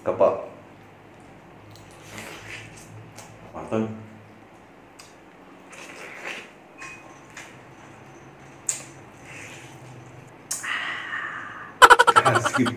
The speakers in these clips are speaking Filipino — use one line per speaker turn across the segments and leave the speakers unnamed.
Ito po. Matol. Sige.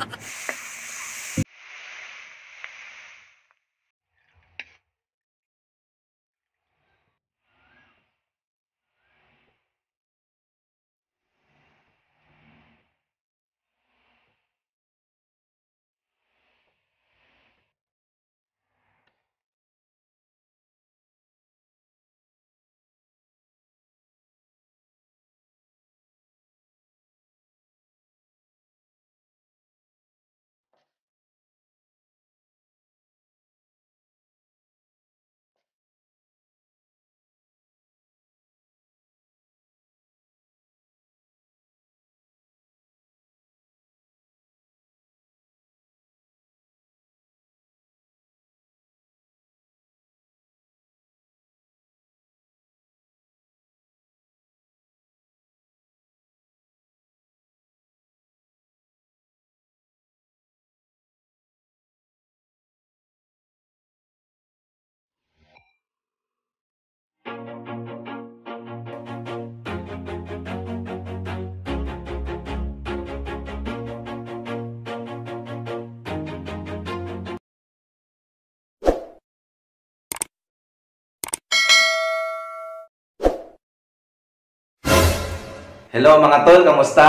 Hello mga tol, kamusta?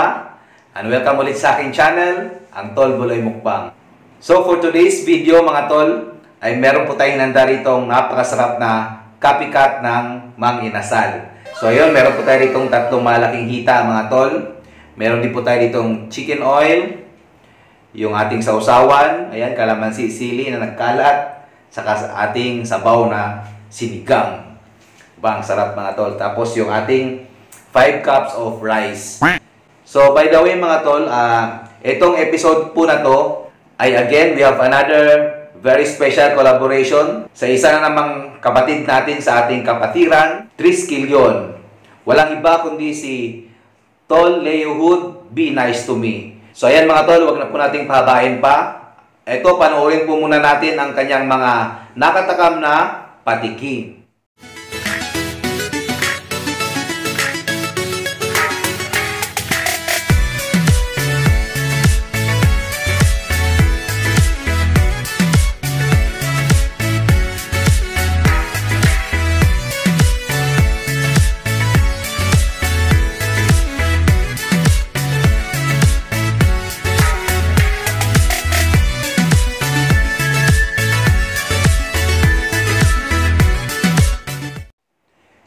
And welcome ulit sa aking channel, ang Tol Buloy Mukbang. So for today's video mga tol, ay meron po tayong nanda ritong napakasarap na copycat ng Mang Inasal. So ayun, meron po tayo ritong tatlong malaking hita mga tol. Meron din po tayo ritong chicken oil, yung ating sausawan, ayan, kalamansi sili na nagkalat, saka ating sabaw na sinigang. Bang sarap mga tol. Tapos yung ating 5 cups of rice. So, by the way mga tol, itong episode po na to, ay again, we have another very special collaboration sa isa na namang kapatid natin sa ating kapatiran, Tris Quillion. Walang iba kundi si Tol Leo Hood, Be Nice to Me. So, ayan mga tol, wag na po nating pahabain pa. Ito, panoorin po muna natin ang kanyang mga nakatakam na patikim.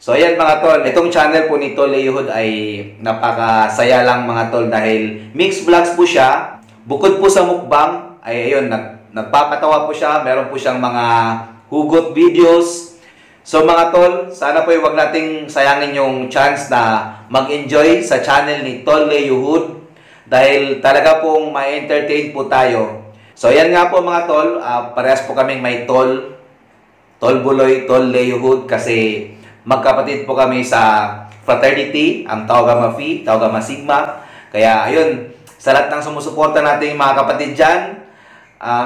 So ayan mga tol, itong channel po ni Tol Leo Hood ay napakasaya lang mga tol dahil mixed vlogs po siya. Bukod po sa mukbang, ay ayun, nagpapatawa po siya, meron po siyang mga hugot videos. So mga tol, sana po wag nating sayangin yung chance na mag-enjoy sa channel ni Tol Leo Hood dahil talaga pong ma-entertain po tayo. So ayan nga po mga tol, parehas po kaming may Tol Buloy, Tol Leo Hood kasi magkapatid po kami sa fraternity, ang Tau Gamma Phi, Tau Gamma Sigma. Kaya ayun, sa lahat ng sumusuporta natin mga kapatid dyan,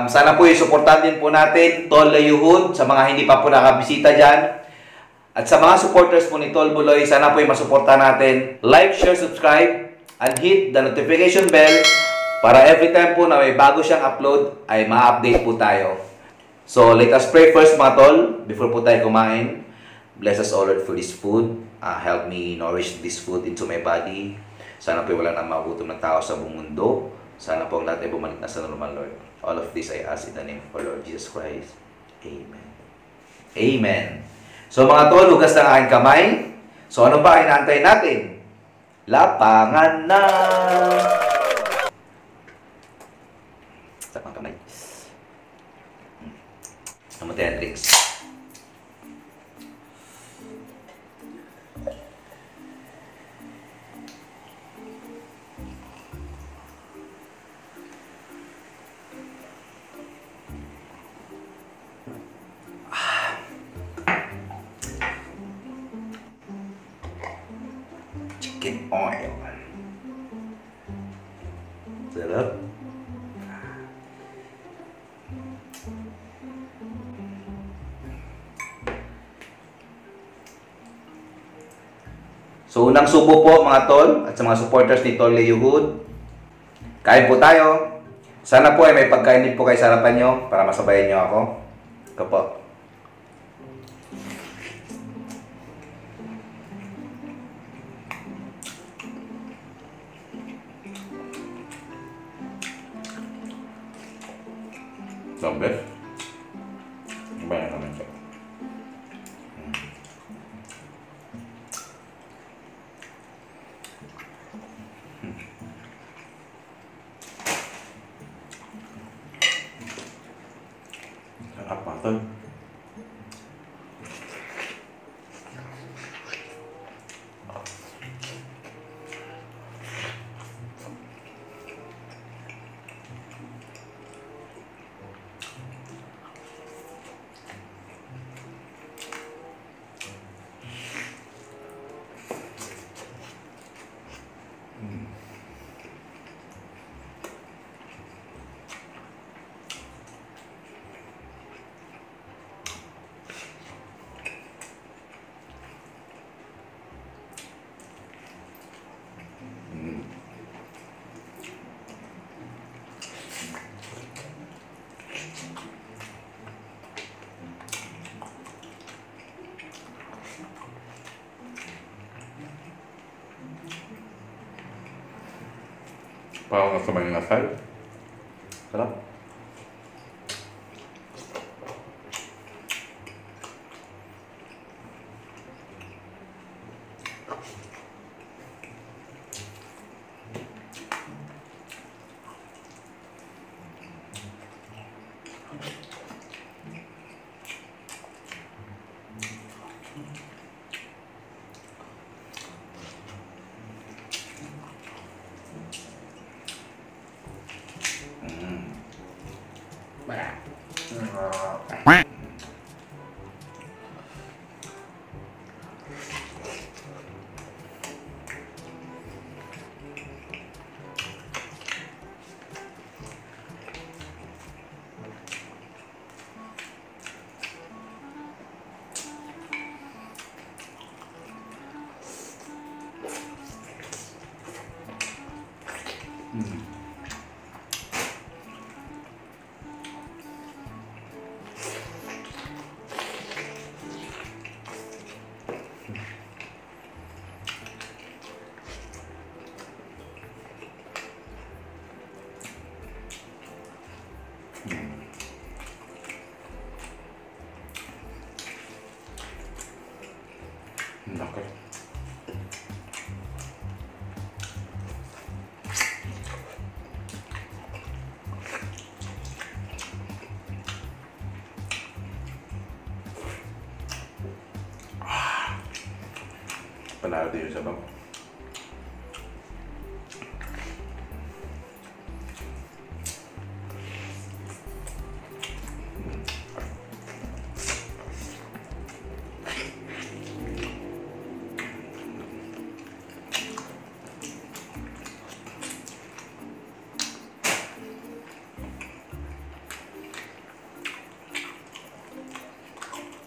sana po isuportahan din po natin Tol Leo Hood sa mga hindi pa po nakabisita dyan. At sa mga supporters po ni Tol Buloy, sana po masuportahan natin. Like, share, subscribe, and hit the notification bell para every time po na may bago siyang upload ay ma-update po tayo. So let us pray first mga tol, before po tayo kumain. Bless us all Lord for this food. Help me nourish this food into my body. Sana po wala nang magutom na tao sa buong mundo. Sana po ang lahat ay bumalik na sa normal, Lord. All of this I ask in the name of our Lord Jesus Christ. Amen. Amen. So mga tol, hugas ng aking kamay. So ano ba inaantay natin? Lapangan na! Sa pang kamay. Ano tayo tricks? Chicken oil. Sarap. So unang subo po mga tol at sa mga supporters ni Tol Leo Hood. Kain po tayo. Sana po ay may pagkain din po kayo sa harapan nyo para masabayan nyo ako. Ito po. Sabi? Bayan naman siya. Sarap pa ito. Parang nasa may nasal. Sarap. Laki. Panalo din yung sabaw.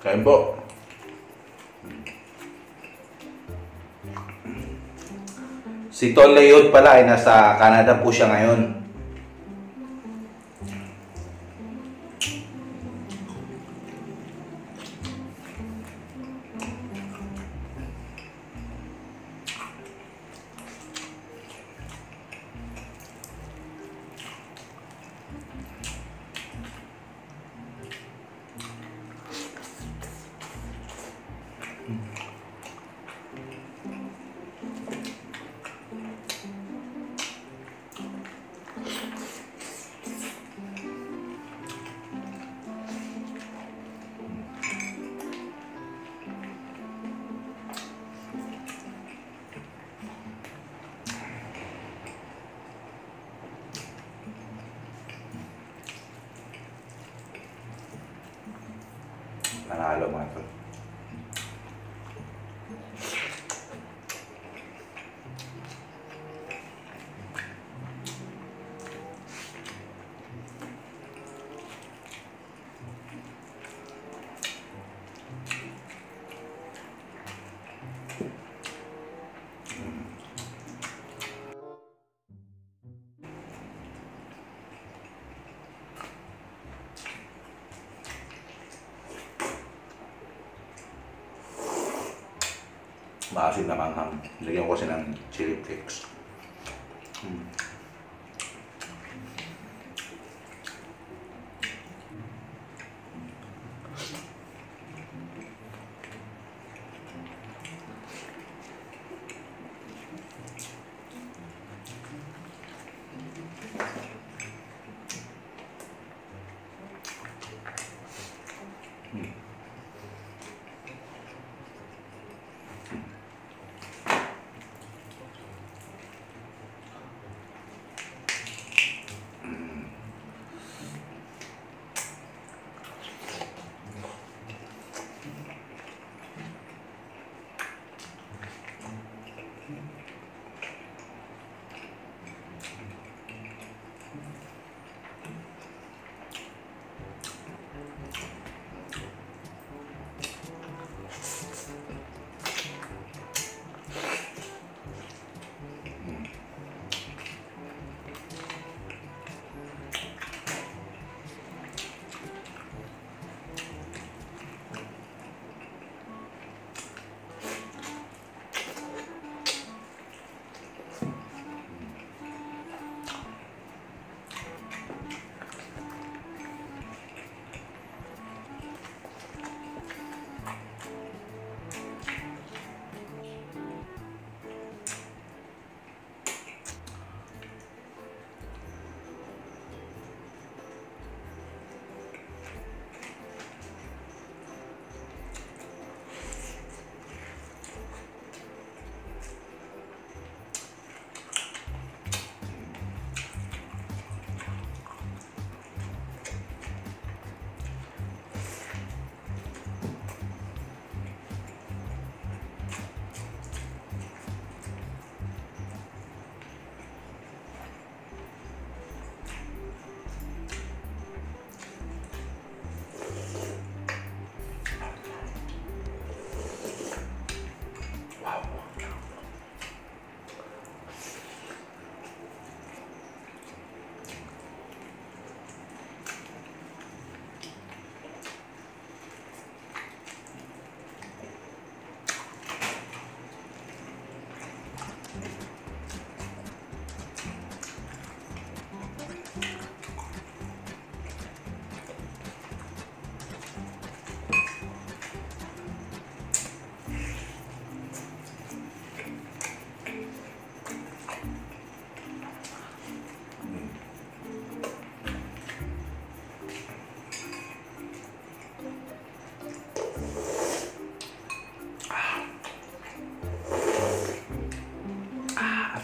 Kain po. Si Tol Leo Hood pala ay nasa Canada po siya ngayon. Nanalo mga ito. Maasim na manghang. Lagyan ko kasi ng chili flakes.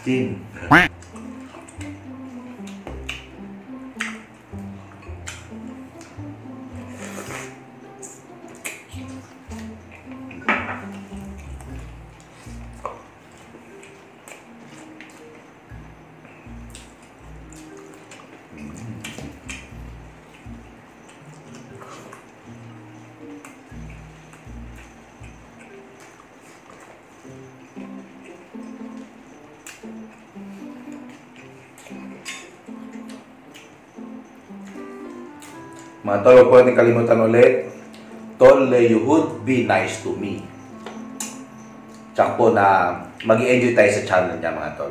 Asin. Mga tol, huwag po natin kalimutan ulit. Tol, you would be nice to me. Tsaka po na mag-i-enjoy tayo sa channel niya mga tol.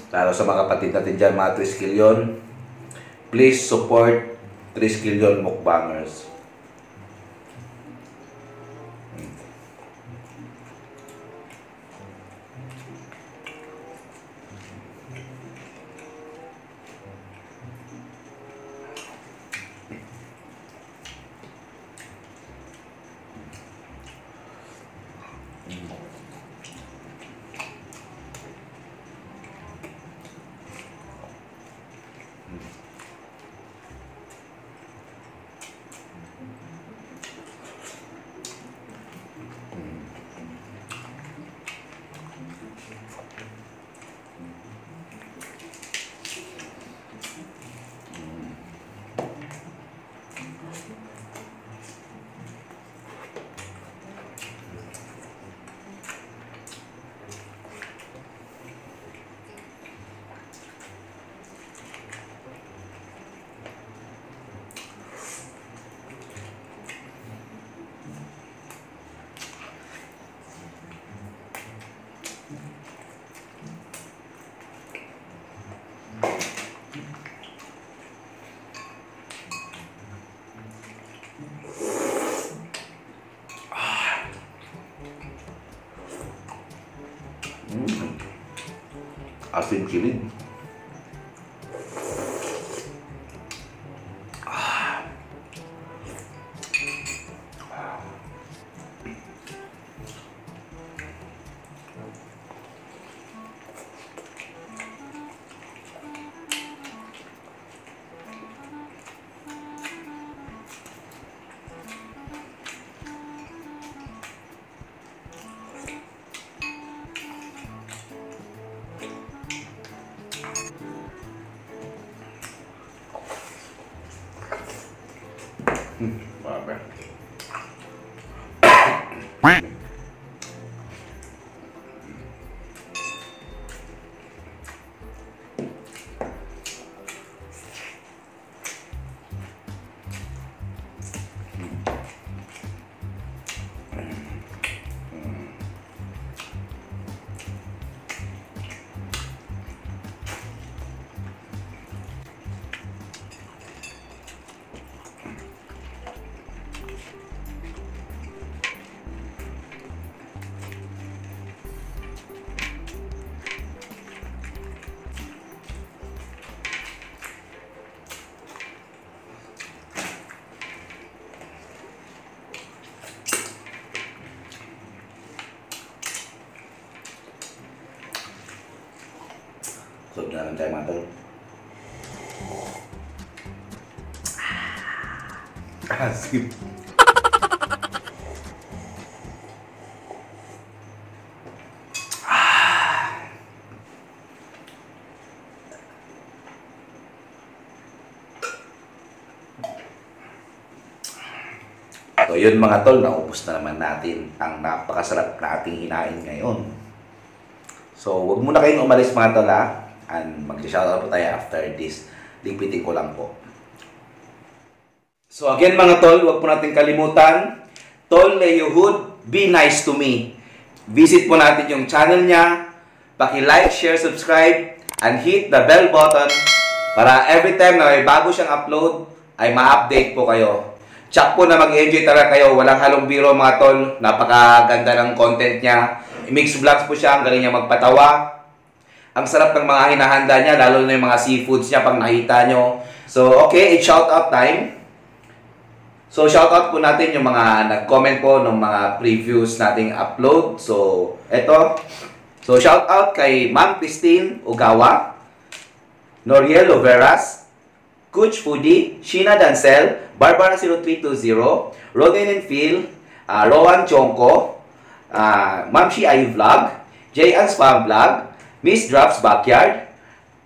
Lalo sa mga kapatid natin dyan, mga Triskelion, please support Triskelion Mukbangers. Asin kilid. Grabe. Suot na lang tayo mga tol. Asim. So yun mga tol, naubos na naman natin ang napakasarap nating hinain ngayon. So wag muna kayong umalis mga tol ha. And mag-shoutout po tayo after this. Lipitin ko lang po. So again mga tol, wag po natin kalimutan. Tol Leo Hood, be nice to me. Visit po natin yung channel niya. Paki-like, share, subscribe, and hit the bell button para every time na may bago siyang upload ay ma-update po kayo. Tsak po na mag-enjoy talaga kayo. Walang halong biro mga tol. Napakaganda ng content niya. Mix vlogs po siya. Ang galing niya magpatawa. Ang sarap ng mga hinahanda niya. Lalo na yung mga seafoods niya pag nakita nyo. So, okay. It's shoutout time. So, shoutout po natin yung mga nag-comment po ng mga previews nating upload. So, eto. So, shoutout kay Ma'am Christine Ugawa, Noriel Loveras, Coach Foodie, Sheena Dancel, Barbara 0320, Roden and Phil, Rowan Chongko, Ma'am Shi Ayu Vlog, J.An's Farm Vlog, Miss Drops Backyard,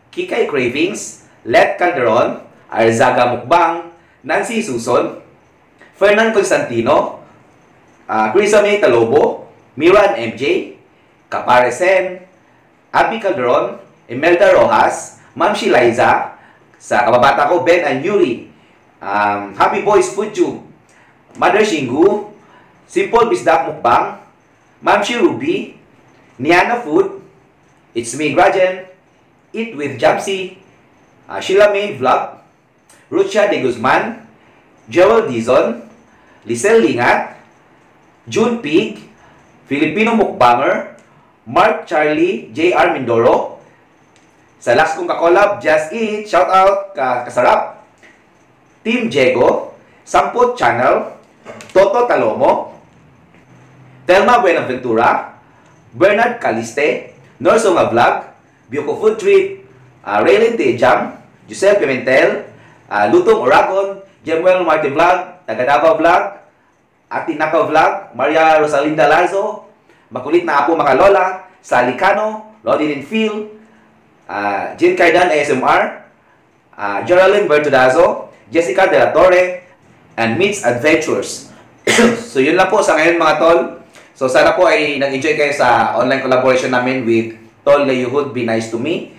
Kikay Cravings, Let Calderon, Arzaga Mukbang, Nancy Suson, Fernan Constantino, Krisa May Talobo, Miran MJ, Kaparesen, Abby Calderon, Imelda Rojas, Ma'am Shi Liza, sa kababata ko, Ben and Yuri, Happy Boys Food Tube, Mother Shingu, Simple Bisdak Mukbang, Ma'am Shi Ruby, Niana Food, It's Me Grajen, Eat with Jamsi, Sheila May Vlog, Rucha De Guzman, Joel Dizon, Lisel Lingat, June Pig, Filipino Mukbanger, Mark Charlie, J.R. Mindoro. Sa last kong kakolab, Just Eat, shout out, kasarap. Team Jego, Samput Channel, Toto Talomo, Telma Buenaventura, Bernard Caliste, Norsonga Vlog, Bioko Food Trip, Raylin Tejam, Giselle Pimentel, Lutong Oragon, Jemuel Martin Vlog, Tagadava Vlog, Ati Naka Vlog, Maria Rosalinda Lazo, Makulit na Apo Makalola, Salicano, Rodin and Phil, Jean Cardan ASMR, Geraldine Bertudazo, Jessica De La Torre, and Meets Adventures. So yun lang po sa ngayon mga tol. So sana po ay nag-enjoy kayo sa online collaboration namin with Tol Leo Hood, Be Nice to Me.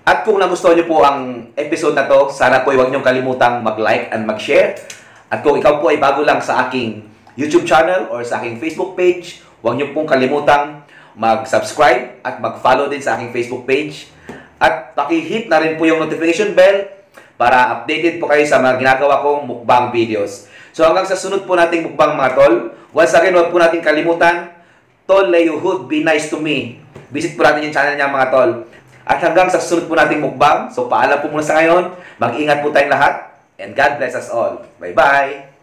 At kung nagustuhan nyo po ang episode na to, sana po ay huwag nyo kalimutang mag-like and mag-share. At kung ikaw po ay bago lang sa aking YouTube channel or sa aking Facebook page, huwag nyo pong kalimutang mag-subscribe at mag-follow din sa aking Facebook page. At paki-hit na rin po yung notification bell para updated po kayo sa mga ginagawa kong mukbang videos. So hanggang sa sunod po nating mukbang mga tol, once again, huwag po natin kalimutan, Tol Leo Hood, Be Nice to Me. visit po natin yung channel niya mga tol. At hanggang sa susunod po nating mukbang, so paalam po muna sa ngayon, mag-ingat po tayong lahat, and God bless us all. Bye-bye!